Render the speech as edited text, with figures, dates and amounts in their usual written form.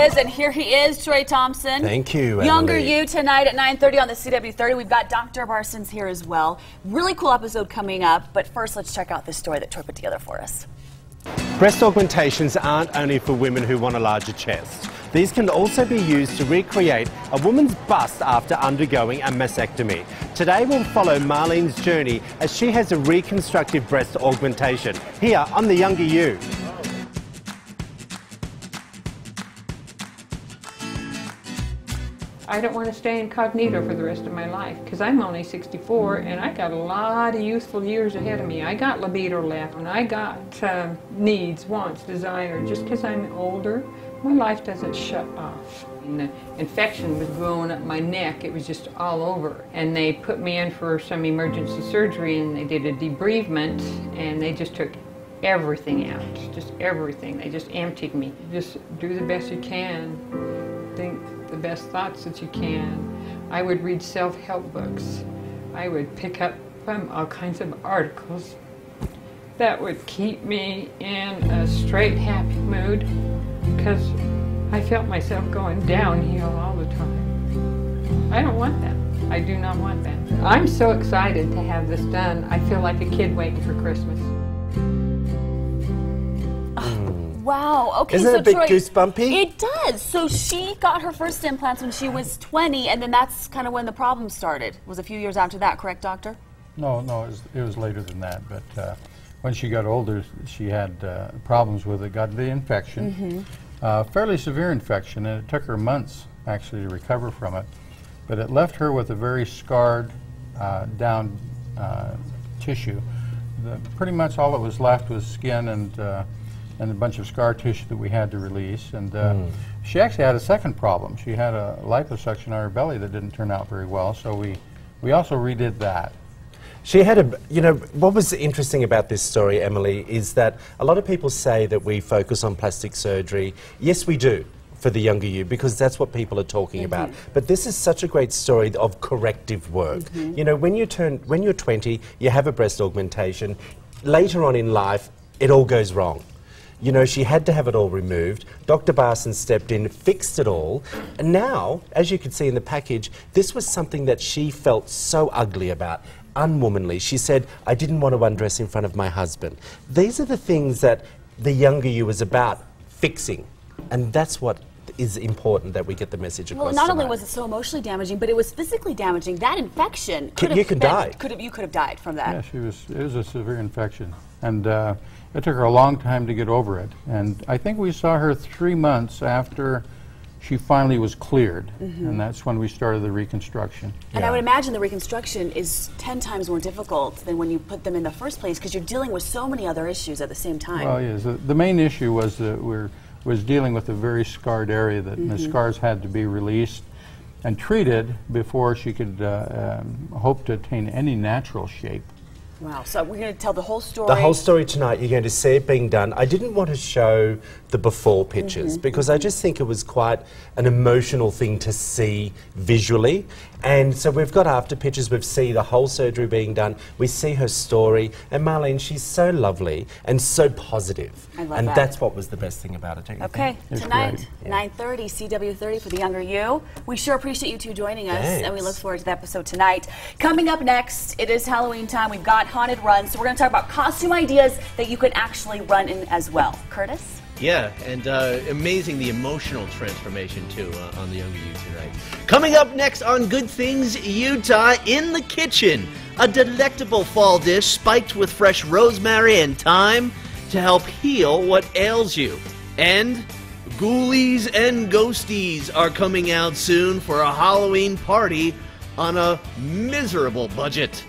is, and here he is, Troy Thompson. Thank you, Younger Emily. You tonight at 9:30 on the CW30. We've got Dr. Barson's here as well. Really cool episode coming up, but first let's check out this story that Troy put together for us. Breast augmentations aren't only for women who want a larger chest. These can also be used to recreate a woman's bust after undergoing a mastectomy. Today we'll follow Marlene's journey as she has a reconstructive breast augmentation here on The Younger You. I don't want to stay incognito for the rest of my life because I'm only 64 and I got a lot of youthful years ahead of me. I got libido left and I got needs, wants, desire. Just because I'm older, my life doesn't shut off. And the infection was growing up my neck. It was just all over. And they put me in for some emergency surgery and they did a debereavement and they just took everything out, just everything. They just emptied me. Just do the best you can. Think the best thoughts that you can. I would read self-help books. I would pick up all kinds of articles that would keep me in a straight happy mood because I felt myself going downhill all the time. I don't want that. I do not want that. I'm so excited to have this done. I feel like a kid waiting for Christmas. Wow, okay, Isn't so it a bit Troy, goosebumpy? It does. So she got her first implants when she was 20, and then that's kind of when the problem started. It was a few years after that, correct, doctor? No, it was later than that. But when she got older, she had problems with it. Got the infection, fairly severe infection, and it took her months actually to recover from it. But it left her with a very scarred down tissue. Pretty much all that was left was skin and a bunch of scar tissue that we had to release. And she actually had a second problem. She had a liposuction on her belly that didn't turn out very well, so we also redid that. She had what was interesting about this story, Emily, is that a lot of people say that we focus on plastic surgery. Yes, we do, for The Younger You, because that's what people are talking about. But this is such a great story of corrective work. You know, when you're 20, you have a breast augmentation. Later on in life, it all goes wrong. You know, she had to have it all removed. Dr. Barson stepped in, fixed it all, and now, as you can see in the package, this was something that she felt so ugly about, unwomanly. She said, I didn't want to undress in front of my husband. These are the things that The Younger You is about, fixing, and that's what is important, that we get the message across. Well, not tonight. only was it so emotionally damaging, but it was physically damaging. That infection You could die. You could have died from that. Yeah, it was a severe infection. And it took her a long time to get over it. And I think we saw her 3 months after she finally was cleared. And that's when we started the reconstruction. And I would imagine the reconstruction is 10 times more difficult than when you put them in the first place because you're dealing with so many other issues at the same time. Well, yes. The main issue was that was dealing with a very scarred area that the scars had to be released and treated before she could hope to attain any natural shape. Wow, so we're going to tell the whole story. The whole story tonight, you're going to see it being done. I didn't want to show the before pictures because I just think it was quite an emotional thing to see visually. And so we've got after pictures, we see the whole surgery being done, we see her story, and Marlene, she's so lovely and so positive. I love and that. that's what was the best thing about it, don't you Okay, think? tonight, great. 9:30, CW30 for The Younger You. We sure appreciate you two joining us, and we Thanks. look forward to the episode tonight. Coming up next, it is Halloween time. We've got haunted runs, so we're going to talk about costume ideas that you can actually run in as well. Curtis? Yeah, and amazing the emotional transformation, too, on The Younger You tonight. Coming up next on Good Things Utah, in the kitchen, a delectable fall dish spiked with fresh rosemary and thyme to help heal what ails you. And Ghoulies and Ghosties are coming out soon for a Halloween party on a miserable budget.